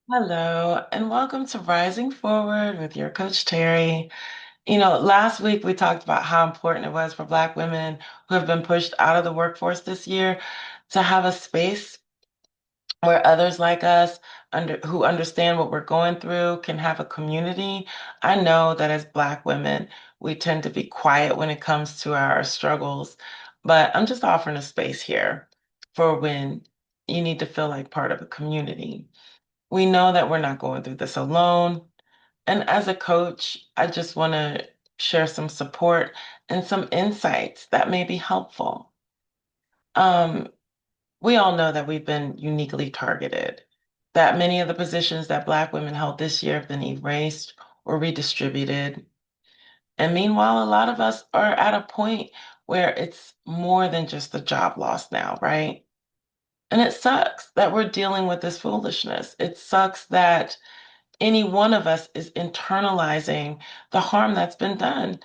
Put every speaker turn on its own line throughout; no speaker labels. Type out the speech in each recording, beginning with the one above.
Hello, and welcome to Rising Forward with your Coach Terry. Last week we talked about how important it was for Black women who have been pushed out of the workforce this year to have a space where others like us who understand what we're going through can have a community. I know that as Black women, we tend to be quiet when it comes to our struggles, but I'm just offering a space here for when you need to feel like part of a community. We know that we're not going through this alone. And as a coach, I just want to share some support and some insights that may be helpful. Um, we all know that we've been uniquely targeted, that many of the positions that Black women held this year have been erased or redistributed. And meanwhile, a lot of us are at a point where it's more than just a job loss now, right? And it sucks that we're dealing with this foolishness. It sucks that any one of us is internalizing the harm that's been done.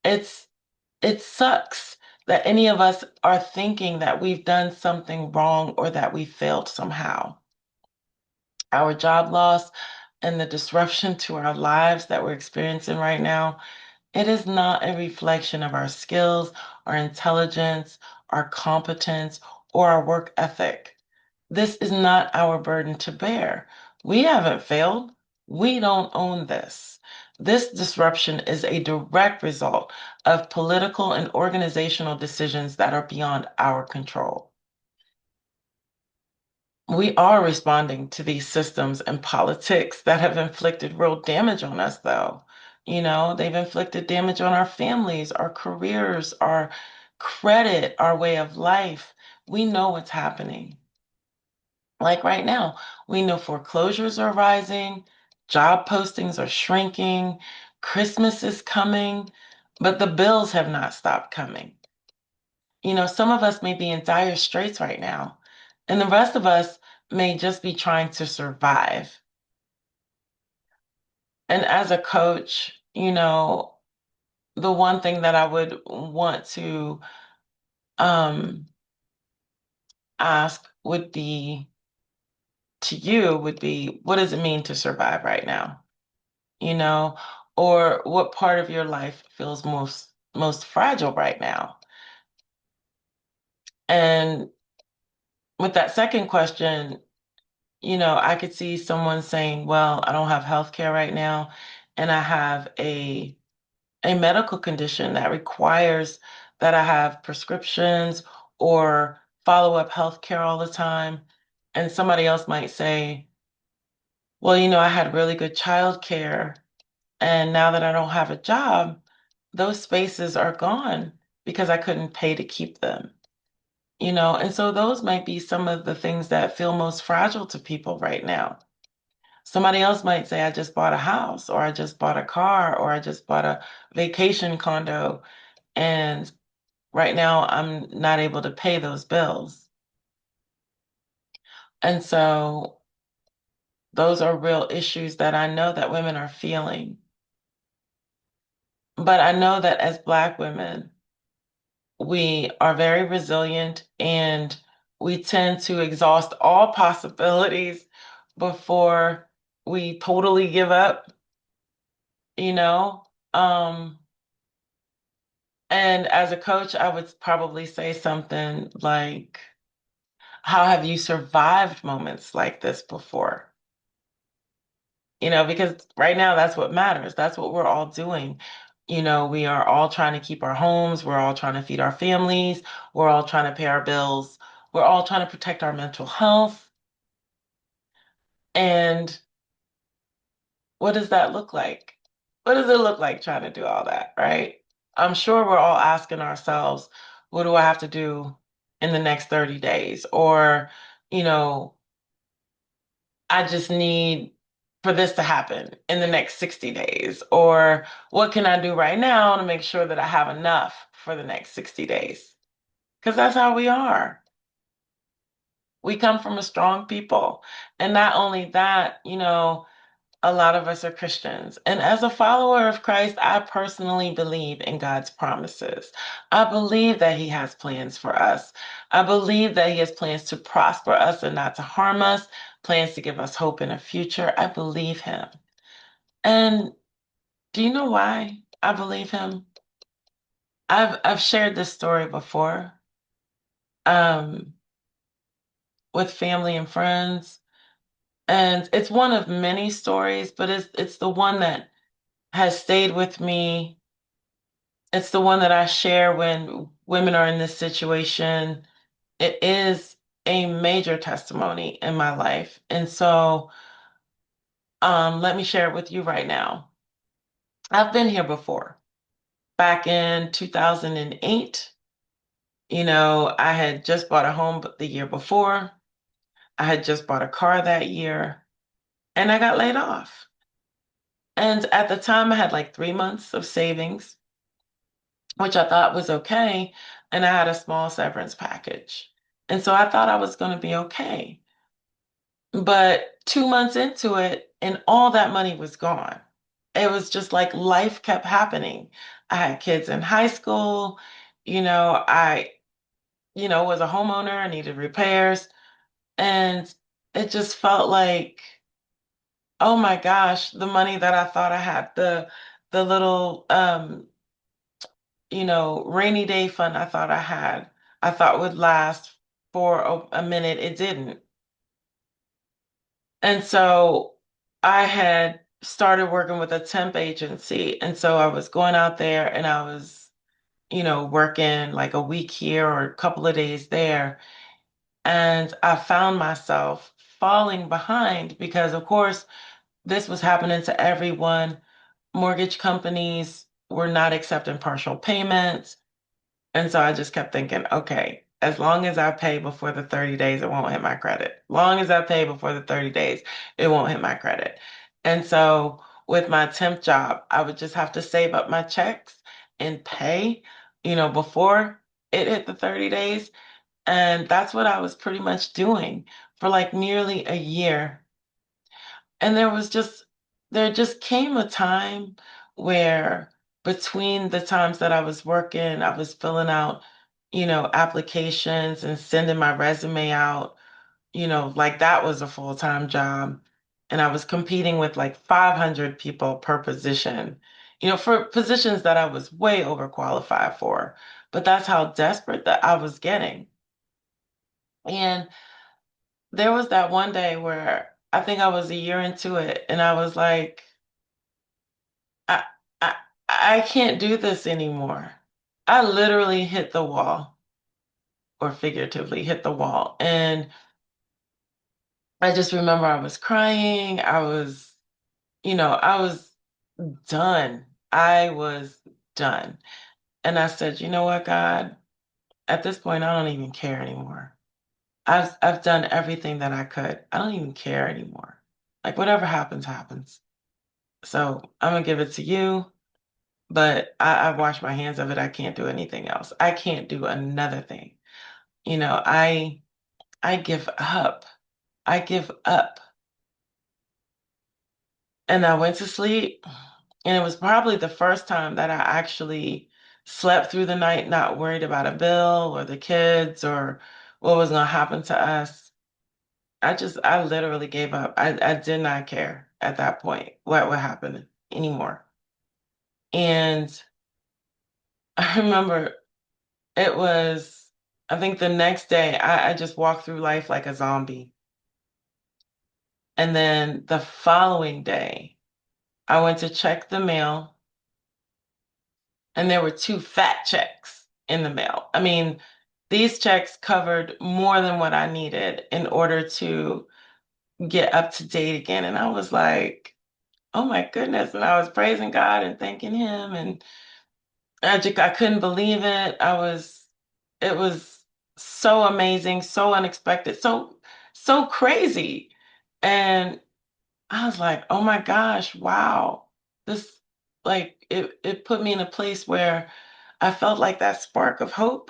It's it sucks that any of us are thinking that we've done something wrong or that we failed somehow. Our job loss and the disruption to our lives that we're experiencing right now, it is not a reflection of our skills, our intelligence, our competence, or our work ethic. This is not our burden to bear. We haven't failed. We don't own this. This disruption is a direct result of political and organizational decisions that are beyond our control. We are responding to these systems and politics that have inflicted real damage on us, though. They've inflicted damage on our families, our careers, our credit, our way of life. We know what's happening. Like right now, we know foreclosures are rising, job postings are shrinking, Christmas is coming, but the bills have not stopped coming. Some of us may be in dire straits right now, and the rest of us may just be trying to survive. And as a coach, the one thing that I would want to um, ask would be to you would be, what does it mean to survive right now? you know, or what part of your life feels most fragile right now? And with that second question, I could see someone saying, "Well, I don't have health care right now, and I have a medical condition that requires that I have prescriptions or follow-up health care all the time." And somebody else might say, "Well, I had really good child care. And now that I don't have a job, those spaces are gone because I couldn't pay to keep them." And so those might be some of the things that feel most fragile to people right now. Somebody else might say, I just bought a house, or I just bought a car, or I just bought a vacation condo, and right now I'm not able to pay those bills. And so those are real issues that I know that women are feeling. But I know that as Black women, we are very resilient and we tend to exhaust all possibilities before we totally give up, you know? Um, and as a coach, I would probably say something like, how have you survived moments like this before? Because right now that's what matters. That's what we're all doing. We are all trying to keep our homes, we're all trying to feed our families, we're all trying to pay our bills, we're all trying to protect our mental health. And what does that look like? What does it look like trying to do all that, right? I'm sure we're all asking ourselves, what do I have to do in the next 30 days? Or, you know, I just need for this to happen in the next 60 days? Or what can I do right now to make sure that I have enough for the next 60 days? Because that's how we are. We come from a strong people. And not only that, a lot of us are Christians. And as a follower of Christ, I personally believe in God's promises. I believe that He has plans for us. I believe that He has plans to prosper us and not to harm us, plans to give us hope in a future. I believe him. And do you know why I believe him? I've shared this story before, um, with family and friends, and it's one of many stories, but it's the one that has stayed with me. It's the one that I share when women are in this situation. It is a major testimony in my life. And so, let me share it with you right now. I've been here before. Back in 2008, I had just bought a home the year before. I had just bought a car that year, and I got laid off. And at the time, I had like 3 months of savings, which I thought was okay. And I had a small severance package. And so I thought I was going to be okay. But 2 months into it, and all that money was gone. It was just like life kept happening. I had kids in high school. I was a homeowner. I needed repairs. And it just felt like, oh my gosh, the money that I thought I had, the little rainy day fund I thought would last for a minute, it didn't. And so I had started working with a temp agency. And so I was going out there and I was, working like a week here or a couple of days there. And I found myself falling behind because, of course, this was happening to everyone. Mortgage companies were not accepting partial payments. And so I just kept thinking, okay, as long as I pay before the 30 days, it won't hit my credit. Long as I pay before the 30 days, it won't hit my credit. And so with my temp job, I would just have to save up my checks and pay, before it hit the 30 days. And that's what I was pretty much doing for like nearly a year. And there just came a time where between the times that I was working, I was filling out, applications and sending my resume out, like that was a full-time job. And I was competing with like 500 people per position, for positions that I was way overqualified for. But that's how desperate that I was getting. And there was that one day where I think I was a year into it, and I was like, I, I, I can't do this anymore. I literally hit the wall, or figuratively hit the wall. And I just remember I was crying. I was done. I was done. And I said, you know what, God, at this point, I don't even care anymore. I've done everything that I could. I don't even care anymore. Like whatever happens, happens. So I'm gonna give it to you. But I've washed my hands of it. I can't do anything else. I can't do another thing. I give up. I give up. And I went to sleep, and it was probably the first time that I actually slept through the night, not worried about a bill or the kids or what was going to happen to us. I literally gave up. I did not care at that point what would happen anymore. And I remember it was, I think the next day, I just walked through life like a zombie. And then the following day, I went to check the mail, and there were two fat checks in the mail. I mean, these checks covered more than what I needed in order to get up to date again. And I was like, oh my goodness. And I was praising God and thanking Him. And I couldn't believe it. It was so amazing, so unexpected, so crazy. And I was like, oh my gosh, wow. This, like, it put me in a place where I felt like that spark of hope.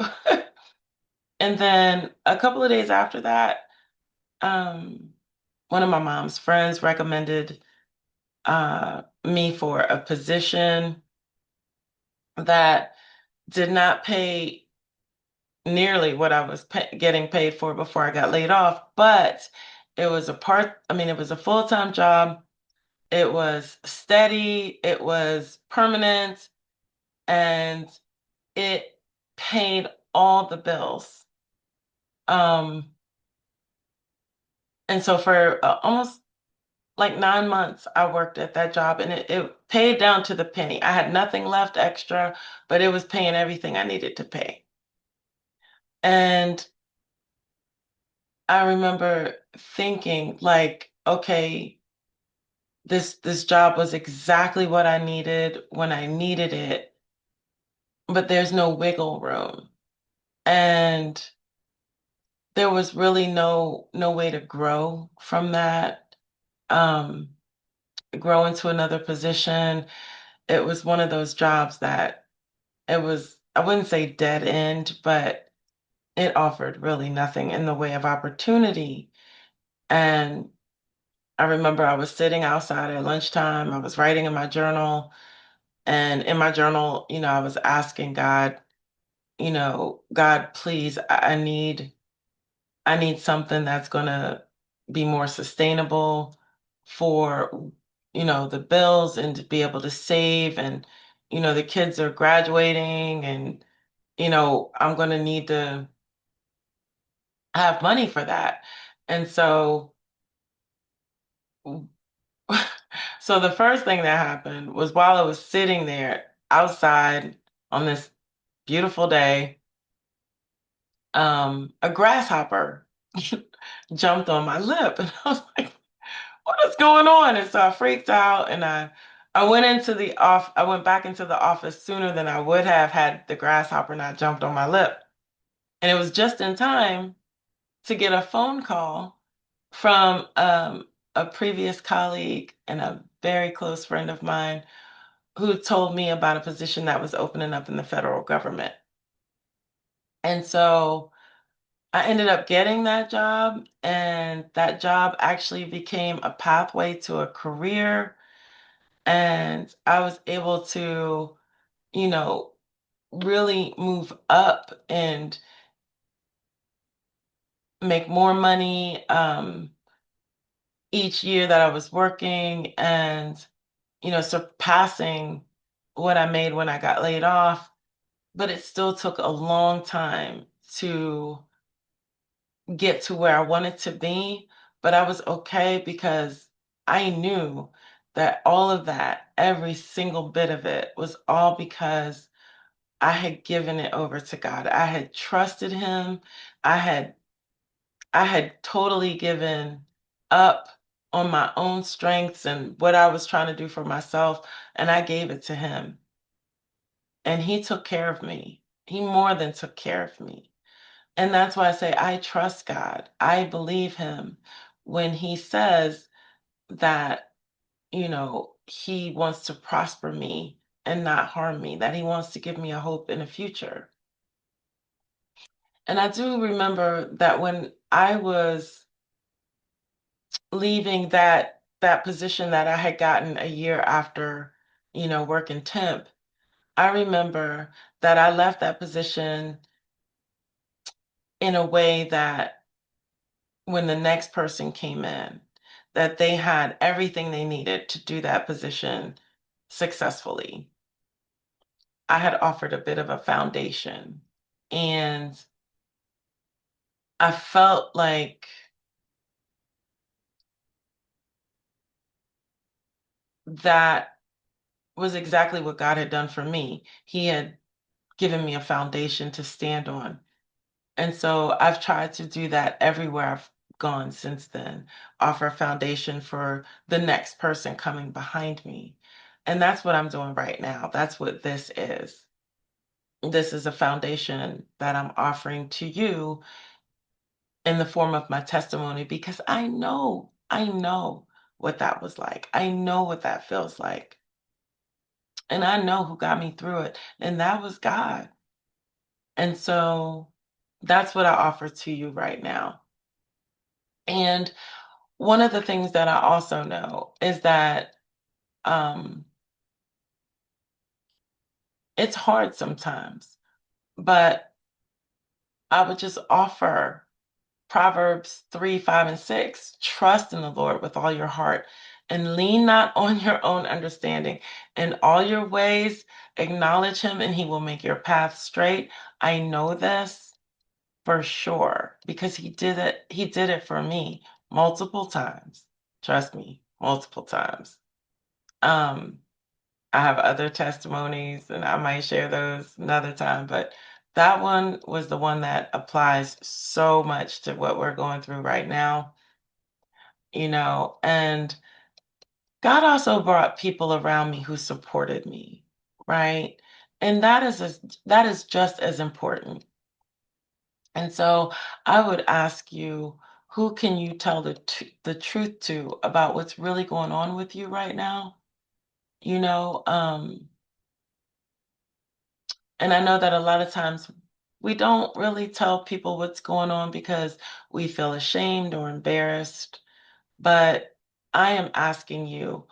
And then a couple of days after that, um, one of my mom's friends recommended me for a position that did not pay nearly what I was getting paid for before I got laid off, but it was a full-time job. It was steady, it was permanent, and it paid all the bills. Um, and so for almost like 9 months, I worked at that job and it paid down to the penny. I had nothing left extra, but it was paying everything I needed to pay. And I remember thinking like, okay, this job was exactly what I needed when I needed it, but there's no wiggle room. And there was really no way to grow from that, um, grow into another position. It was one of those jobs that it was, I wouldn't say dead end, but it offered really nothing in the way of opportunity. And I remember I was sitting outside at lunchtime, I was writing in my journal, and in my journal, I was asking God, God, please, I need something that's gonna be more sustainable for, the bills and to be able to save and, the kids are graduating and, I'm gonna need to have money for that. And so so the first thing that happened was while I was sitting there outside on this beautiful day, a grasshopper jumped on my lip and I was like, what is going on? And so I freaked out and I went back into the office sooner than I would have had the grasshopper not jumped on my lip. And it was just in time to get a phone call from a previous colleague and a very close friend of mine who told me about a position that was opening up in the federal government. And so I ended up getting that job, and that job actually became a pathway to a career. And I was able to, you know, really move up and make more money each year that I was working and, surpassing what I made when I got laid off. But it still took a long time to get to where I wanted to be, but I was okay because I knew that all of that, every single bit of it, was all because I had given it over to God. I had trusted him. I had I had totally given up on my own strengths and what I was trying to do for myself, and I gave it to him. And he took care of me. He more than took care of me. And that's why I say I trust God. I believe him when he says that, he wants to prosper me and not harm me, that he wants to give me a hope in a future. And I do remember that when I was leaving that position that I had gotten a year after, working temp, I remember that I left that position in a way that when the next person came in, that they had everything they needed to do that position successfully. I had offered a bit of a foundation, and I felt like that was exactly what God had done for me. He had given me a foundation to stand on. And so I've tried to do that everywhere I've gone since then, offer a foundation for the next person coming behind me. And that's what I'm doing right now. That's what this is. This is a foundation that I'm offering to you in the form of my testimony because I know what that was like. I know what that feels like. And I know who got me through it, and that was God. And so that's what I offer to you right now. And one of the things that I also know is that um, it's hard sometimes, but I would just offer. Proverbs 3, 5, and 6. Trust in the Lord with all your heart and lean not on your own understanding. In all your ways, acknowledge him and he will make your path straight. I know this for sure because he did it. He did it for me multiple times. Trust me, multiple times. Um, I have other testimonies and I might share those another time, but that one was the one that applies so much to what we're going through right now, and God also brought people around me who supported me, right? And that is just as important. And so I would ask you, who can you tell the truth to about what's really going on with you right now? You know, um, And I know that a lot of times we don't really tell people what's going on because we feel ashamed or embarrassed. But I am asking you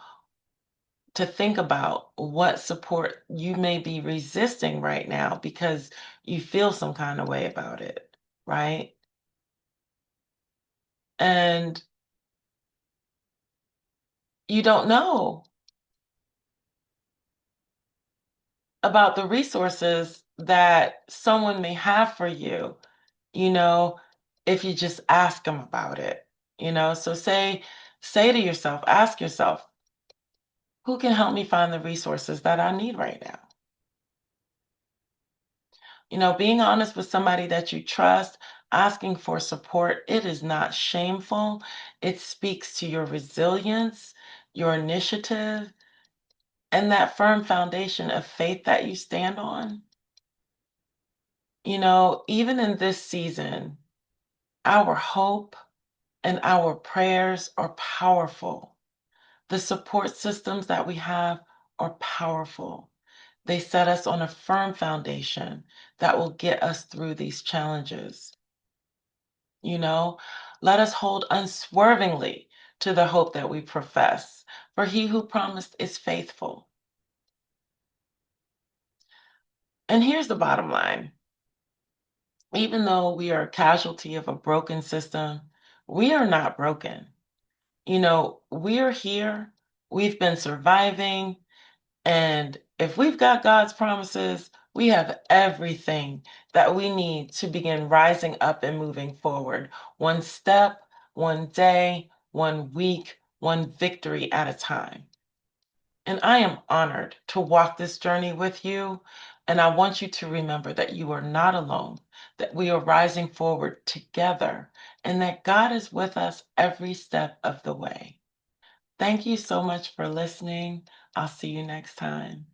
to think about what support you may be resisting right now because you feel some kind of way about it, right? And you don't know about the resources that someone may have for you, you know, if you just ask them about it. So say to yourself, ask yourself, who can help me find the resources that I need right now? Being honest with somebody that you trust, asking for support, it is not shameful. It speaks to your resilience, your initiative, and that firm foundation of faith that you stand on. Even in this season, our hope and our prayers are powerful. The support systems that we have are powerful. They set us on a firm foundation that will get us through these challenges. You know, Let us hold unswervingly to the hope that we profess, for he who promised is faithful. And here's the bottom line: even though we are a casualty of a broken system, we are not broken. We're here, we've been surviving, and if we've got God's promises, we have everything that we need to begin rising up and moving forward, one step, one day, one week, one victory at a time. And I am honored to walk this journey with you. And I want you to remember that you are not alone, that we are rising forward together, and that God is with us every step of the way. Thank you so much for listening. I'll see you next time.